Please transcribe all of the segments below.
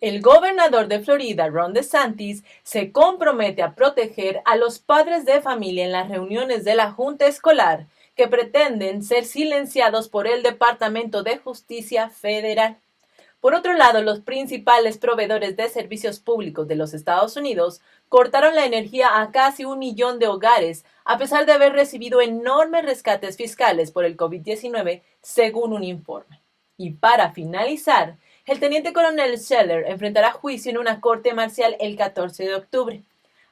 El gobernador de Florida, Ron DeSantis, se compromete a proteger a los padres de familia en las reuniones de la Junta Escolar que pretenden ser silenciados por el Departamento de Justicia Federal. Por otro lado, los principales proveedores de servicios públicos de los Estados Unidos cortaron la energía a casi 1 millón de hogares, a pesar de haber recibido enormes rescates fiscales por el COVID-19, según un informe. Y para finalizar, el teniente coronel Scheller enfrentará juicio en una corte marcial el 14 de octubre.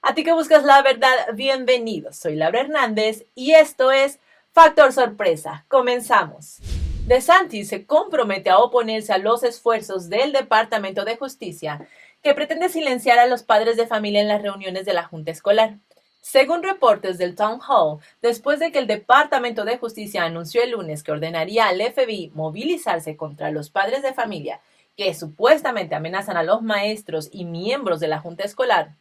A ti que buscas la verdad, bienvenido. Soy Laura Hernández y esto es Factor Sorpresa. Comenzamos. DeSantis se compromete a oponerse a los esfuerzos del Departamento de Justicia, que pretende silenciar a los padres de familia en las reuniones de la Junta Escolar. Según reportes del Town Hall, después de que el Departamento de Justicia anunció el lunes que ordenaría al FBI movilizarse contra los padres de familia que supuestamente amenazan a los maestros y miembros de la Junta Escolar,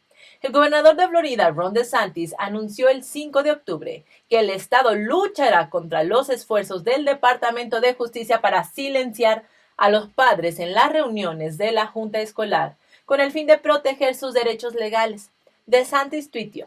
el gobernador de Florida, Ron DeSantis, anunció el 5 de octubre que el estado luchará contra los esfuerzos del Departamento de Justicia para silenciar a los padres en las reuniones de la Junta Escolar, con el fin de proteger sus derechos legales. DeSantis tuiteó: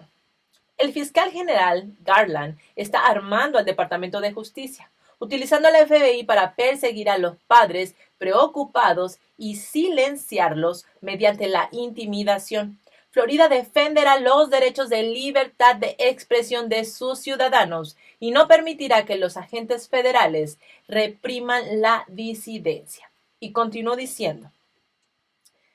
el fiscal general Garland está armando al Departamento de Justicia, utilizando al FBI para perseguir a los padres preocupados y silenciarlos mediante la intimidación. Florida defenderá los derechos de libertad de expresión de sus ciudadanos y no permitirá que los agentes federales repriman la disidencia. Y continuó diciendo: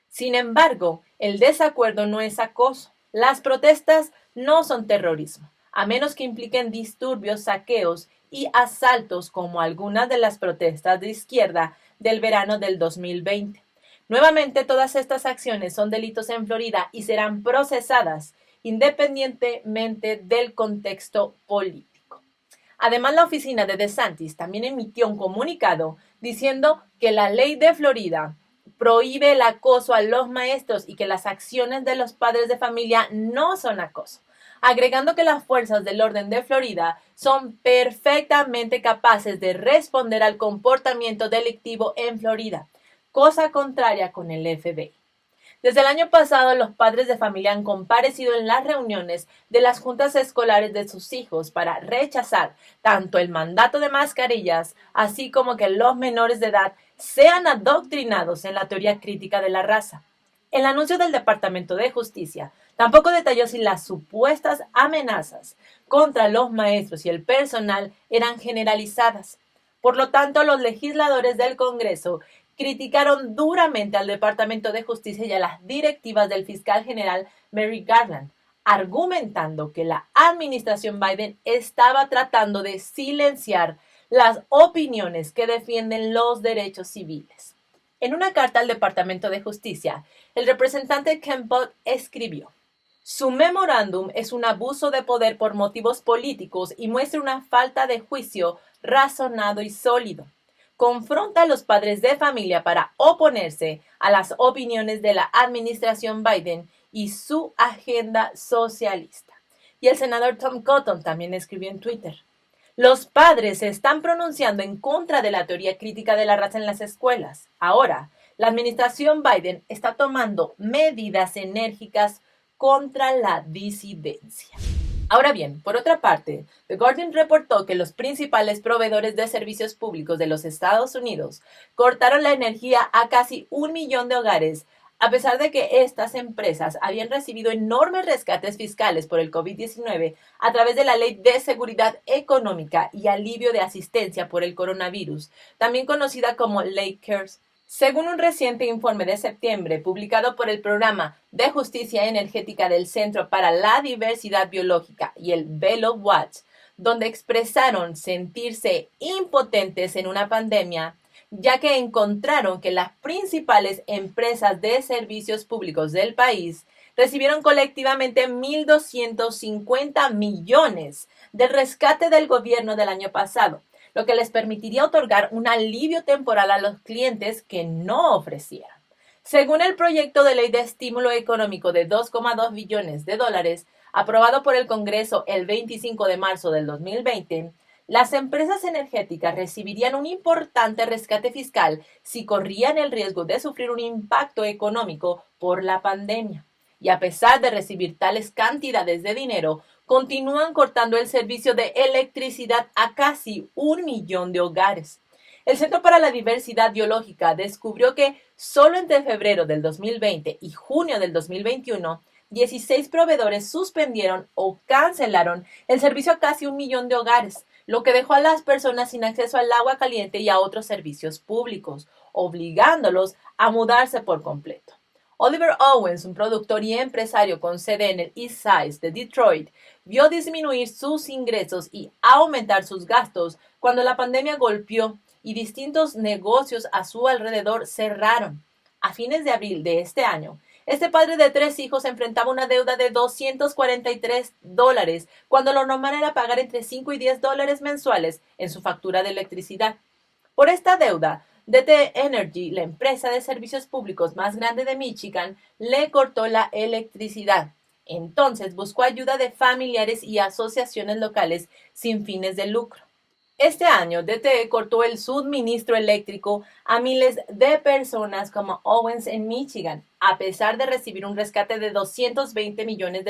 sin embargo, el desacuerdo no es acoso. Las protestas no son terrorismo, a menos que impliquen disturbios, saqueos y asaltos como algunas de las protestas de izquierda del verano del 2020. Nuevamente, todas estas acciones son delitos en Florida y serán procesadas independientemente del contexto político. Además, la oficina de DeSantis también emitió un comunicado diciendo que la ley de Florida prohíbe el acoso a los maestros y que las acciones de los padres de familia no son acoso, agregando que las fuerzas del orden de Florida son perfectamente capaces de responder al comportamiento delictivo en Florida, cosa contraria con el FBI. Desde el año pasado, los padres de familia han comparecido en las reuniones de las juntas escolares de sus hijos para rechazar tanto el mandato de mascarillas, así como que los menores de edad sean adoctrinados en la teoría crítica de la raza. El anuncio del Departamento de Justicia tampoco detalló si las supuestas amenazas contra los maestros y el personal eran generalizadas. Por lo tanto, los legisladores del Congreso criticaron duramente al Departamento de Justicia y a las directivas del fiscal general Merrick Garland, argumentando que la administración Biden estaba tratando de silenciar las opiniones que defienden los derechos civiles. En una carta al Departamento de Justicia, el representante Ken Buck escribió: su memorándum es un abuso de poder por motivos políticos y muestra una falta de juicio razonado y sólido. Confronta a los padres de familia para oponerse a las opiniones de la administración Biden y su agenda socialista. Y el senador Tom Cotton también escribió en Twitter: los padres se están pronunciando en contra de la teoría crítica de la raza en las escuelas. Ahora, la administración Biden está tomando medidas enérgicas contra la disidencia. Ahora bien, por otra parte, The Guardian reportó que los principales proveedores de servicios públicos de los Estados Unidos cortaron la energía a casi 1 millón de hogares, a pesar de que estas empresas habían recibido enormes rescates fiscales por el COVID-19 a través de la Ley de Seguridad Económica y Alivio de Asistencia por el Coronavirus, también conocida como Ley CARES. Según un reciente informe de septiembre publicado por el Programa de Justicia Energética del Centro para la Diversidad Biológica y el Bell of Watch, donde expresaron sentirse impotentes en una pandemia, ya que encontraron que las principales empresas de servicios públicos del país recibieron colectivamente 1.250 millones del rescate del gobierno del año pasado, lo que les permitiría otorgar un alivio temporal a los clientes que no ofrecieran. Según el proyecto de ley de estímulo económico de 2,2 billones de dólares, aprobado por el Congreso el 25 de marzo del 2020, Las empresas energéticas recibirían un importante rescate fiscal si corrían el riesgo de sufrir un impacto económico por la pandemia. Y a pesar de recibir tales cantidades de dinero, continúan cortando el servicio de electricidad a casi 1 millón de hogares. El Centro para la Diversidad Biológica descubrió que solo entre febrero del 2020 y junio del 2021, 16 proveedores suspendieron o cancelaron el servicio a casi 1 millón de hogares, lo que dejó a las personas sin acceso al agua caliente y a otros servicios públicos, obligándolos a mudarse por completo. Oliver Owens, un productor y empresario con sede en el East Side de Detroit, vio disminuir sus ingresos y aumentar sus gastos cuando la pandemia golpeó y distintos negocios a su alrededor cerraron. A fines de abril de este año, este padre de 3 hijos enfrentaba una deuda de $243, cuando lo normal era pagar entre $5 y $10 mensuales en su factura de electricidad. Por esta deuda, DTE Energy, la empresa de servicios públicos más grande de Michigan, le cortó la electricidad. Entonces buscó ayuda de familiares y asociaciones locales sin fines de lucro. Este año, DTE cortó el suministro eléctrico a miles de personas como Owens en Michigan, a pesar de recibir un rescate de $220 millones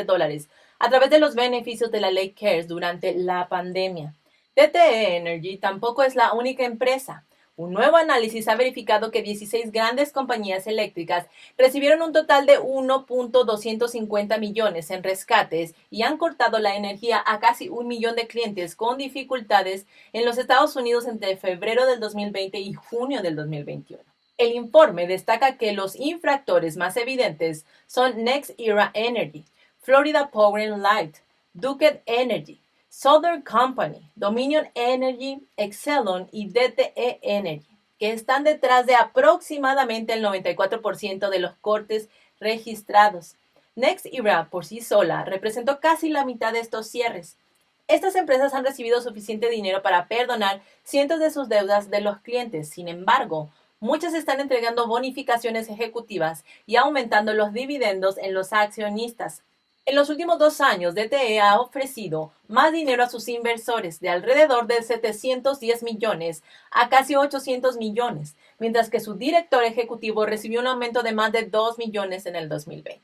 a través de los beneficios de la ley CARES durante la pandemia. DTE Energy tampoco es la única empresa. Un nuevo análisis ha verificado que 16 grandes compañías eléctricas recibieron un total de 1.250 millones en rescates y han cortado la energía a casi 1 millón de clientes con dificultades en los Estados Unidos entre febrero del 2020 y junio del 2021. El informe destaca que los infractores más evidentes son NextEra Energy, Florida Power and Light, Duke Energy, Southern Company, Dominion Energy, Exelon y DTE Energy, que están detrás de aproximadamente el 94% de los cortes registrados. NextEra por sí sola representó casi la mitad de estos cierres. Estas empresas han recibido suficiente dinero para perdonar cientos de sus deudas de los clientes. Sin embargo, muchas están entregando bonificaciones ejecutivas y aumentando los dividendos en los accionistas. En los últimos 2 años, DTE ha ofrecido más dinero a sus inversores, de alrededor de 710 millones a casi 800 millones, mientras que su director ejecutivo recibió un aumento de más de 2 millones en el 2020.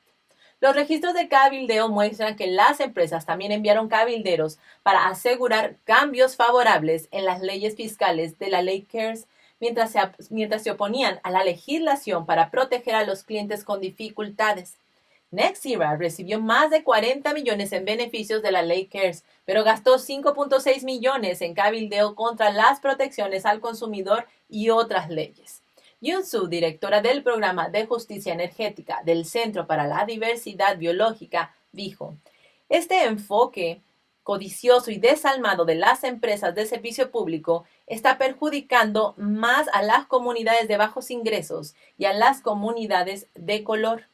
Los registros de cabildeo muestran que las empresas también enviaron cabilderos para asegurar cambios favorables en las leyes fiscales de la ley CARES, mientras se oponían a la legislación para proteger a los clientes con dificultades. NextEra recibió más de 40 millones en beneficios de la ley CARES, pero gastó 5.6 millones en cabildeo contra las protecciones al consumidor y otras leyes. Yun Su, directora del programa de justicia energética del Centro para la Diversidad Biológica, dijo: "Este enfoque codicioso y desalmado de las empresas de servicio público está perjudicando más a las comunidades de bajos ingresos y a las comunidades de color.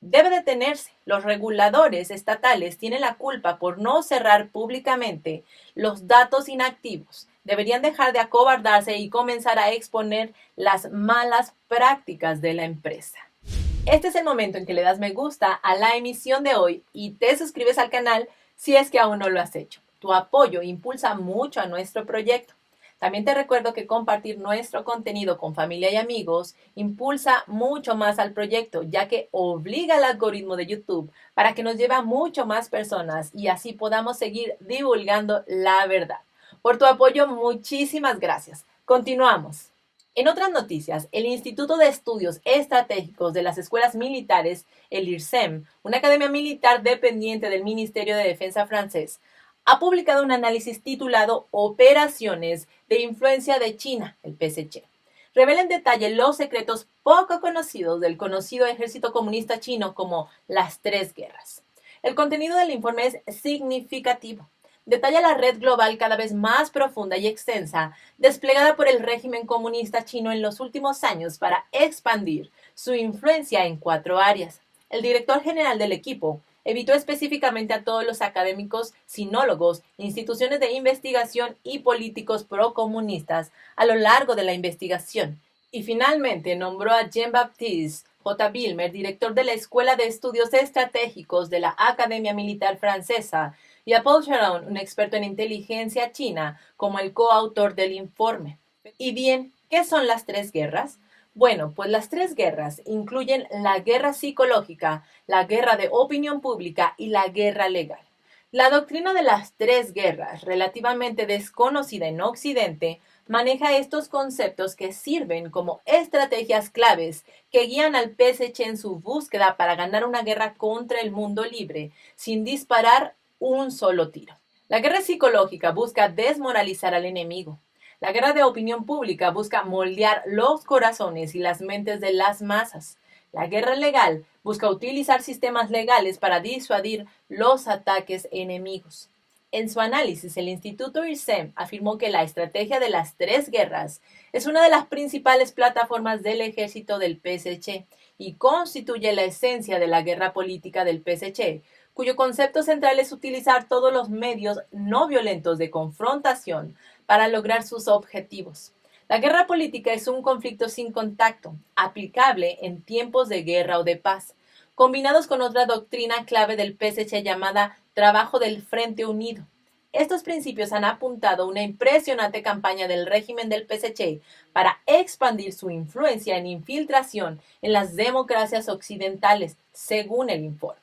Debe detenerse. Los reguladores estatales tienen la culpa por no cerrar públicamente los datos inactivos. Deberían dejar de acobardarse y comenzar a exponer las malas prácticas de la empresa". Este es el momento en que le das me gusta a la emisión de hoy y te suscribes al canal si es que aún no lo has hecho. Tu apoyo impulsa mucho a nuestro proyecto. También te recuerdo que compartir nuestro contenido con familia y amigos impulsa mucho más al proyecto, ya que obliga al algoritmo de YouTube para que nos lleve a mucho más personas y así podamos seguir divulgando la verdad. Por tu apoyo, muchísimas gracias. Continuamos. En otras noticias, el Instituto de Estudios Estratégicos de las Escuelas Militares, el IRSEM, una academia militar dependiente del Ministerio de Defensa francés, ha publicado un análisis titulado Operaciones de Influencia de China, el PSC. Revela en detalle los secretos poco conocidos del conocido ejército comunista chino como las 3 guerras. El contenido del informe es significativo. Detalla la red global cada vez más profunda y extensa desplegada por el régimen comunista chino en los últimos años para expandir su influencia en 4 áreas. El director general del equipo evitó específicamente a todos los académicos, sinólogos, instituciones de investigación y políticos procomunistas a lo largo de la investigación. Y finalmente nombró a Jean-Baptiste J. Vilmer, director de la Escuela de Estudios Estratégicos de la Academia Militar Francesa, y a Paul Sharon, un experto en inteligencia china, como el coautor del informe. Y bien, ¿qué son las tres guerras? Bueno, pues las tres guerras incluyen la guerra psicológica, la guerra de opinión pública y la guerra legal. La doctrina de las tres guerras, relativamente desconocida en Occidente, maneja estos conceptos que sirven como estrategias claves que guían al PSC en su búsqueda para ganar una guerra contra el mundo libre sin disparar un solo tiro. La guerra psicológica busca desmoralizar al enemigo. La guerra de opinión pública busca moldear los corazones y las mentes de las masas. La guerra legal busca utilizar sistemas legales para disuadir los ataques enemigos. En su análisis, el Instituto IRSEM afirmó que la estrategia de las tres guerras es una de las principales plataformas del ejército del PSC y constituye la esencia de la guerra política del PSC, cuyo concepto central es utilizar todos los medios no violentos de confrontación para lograr sus objetivos. La guerra política es un conflicto sin contacto, aplicable en tiempos de guerra o de paz, combinados con otra doctrina clave del PSC llamada trabajo del Frente Unido. Estos principios han apuntado a una impresionante campaña del régimen del PSC para expandir su influencia en infiltración en las democracias occidentales, según el informe.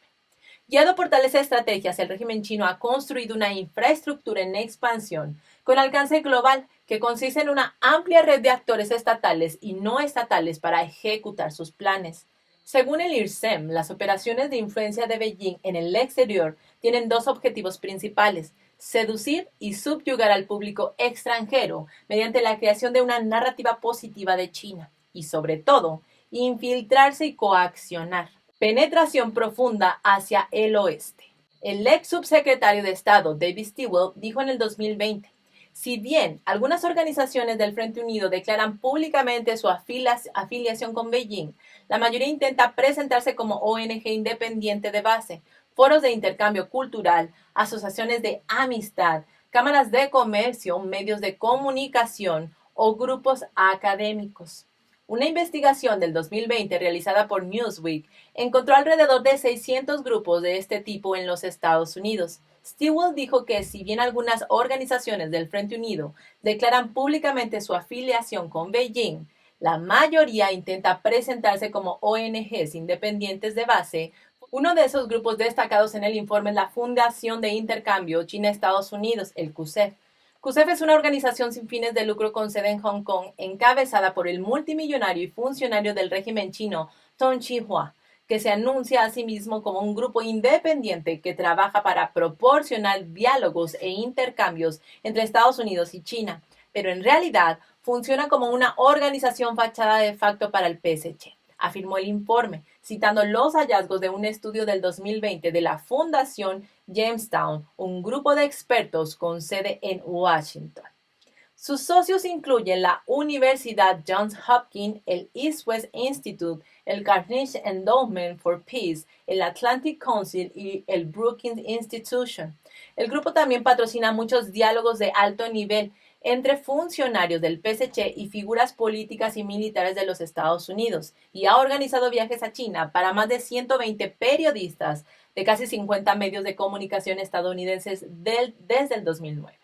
Guiado por tales estrategias, el régimen chino ha construido una infraestructura en expansión con alcance global que consiste en una amplia red de actores estatales y no estatales para ejecutar sus planes. Según el IRSEM, las operaciones de influencia de Beijing en el exterior tienen dos objetivos principales: seducir y subyugar al público extranjero mediante la creación de una narrativa positiva de China y, sobre todo, infiltrarse y coaccionar. Penetración profunda hacia el oeste. El ex subsecretario de Estado David Stilwell dijo en el 2020: si bien algunas organizaciones del Frente Unido declaran públicamente su afiliación con Beijing, la mayoría intenta presentarse como ONG independiente de base, foros de intercambio cultural, asociaciones de amistad, cámaras de comercio, medios de comunicación o grupos académicos. Una investigación del 2020 realizada por Newsweek encontró alrededor de 600 grupos de este tipo en los Estados Unidos. Stilwell dijo que si bien algunas organizaciones del Frente Unido declaran públicamente su afiliación con Beijing, la mayoría intenta presentarse como ONGs independientes de base. Uno de esos grupos destacados en el informe es la Fundación de Intercambio China-Estados Unidos, el CUSEF. CUSEF es una organización sin fines de lucro con sede en Hong Kong, encabezada por el multimillonario y funcionario del régimen chino, Tong Chihua, que se anuncia a sí mismo como un grupo independiente que trabaja para proporcionar diálogos e intercambios entre Estados Unidos y China, pero en realidad funciona como una organización fachada de facto para el PSC, afirmó el informe, citando los hallazgos de un estudio del 2020 de la Fundación Jamestown, un grupo de expertos con sede en Washington. Sus socios incluyen la Universidad Johns Hopkins, el East West Institute, el Carnegie Endowment for Peace, el Atlantic Council y el Brookings Institution. El grupo también patrocina muchos diálogos de alto nivel entre funcionarios del PSC y figuras políticas y militares de los Estados Unidos, y ha organizado viajes a China para más de 120 periodistas de casi 50 medios de comunicación estadounidenses desde el 2009.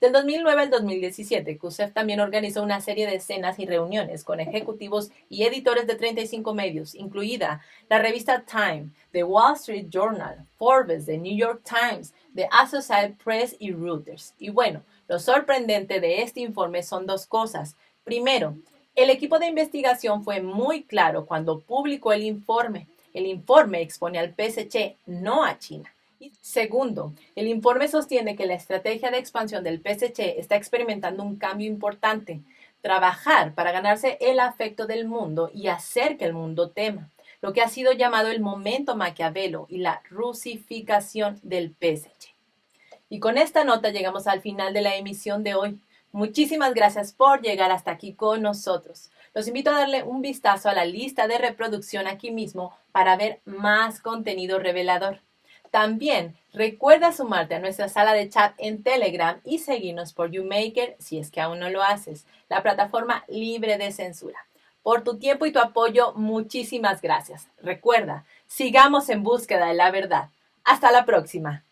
Del 2009 al 2017, CUSEF también organizó una serie de cenas y reuniones con ejecutivos y editores de 35 medios, incluida la revista Time, The Wall Street Journal, Forbes, The New York Times, The Associated Press y Reuters. Y bueno, lo sorprendente de este informe son dos cosas. Primero, el equipo de investigación fue muy claro cuando publicó el informe. El informe expone al PSC, no a China. Segundo, el informe sostiene que la estrategia de expansión del PSC está experimentando un cambio importante: trabajar para ganarse el afecto del mundo y hacer que el mundo tema, lo que ha sido llamado el momento Maquiavelo y la rusificación del PSC. Y con esta nota llegamos al final de la emisión de hoy. Muchísimas gracias por llegar hasta aquí con nosotros. Los invito a darle un vistazo a la lista de reproducción aquí mismo para ver más contenido revelador. También recuerda sumarte a nuestra sala de chat en Telegram y seguirnos por YouMaker si es que aún no lo haces, la plataforma libre de censura. Por tu tiempo y tu apoyo, muchísimas gracias. Recuerda, sigamos en búsqueda de la verdad. Hasta la próxima.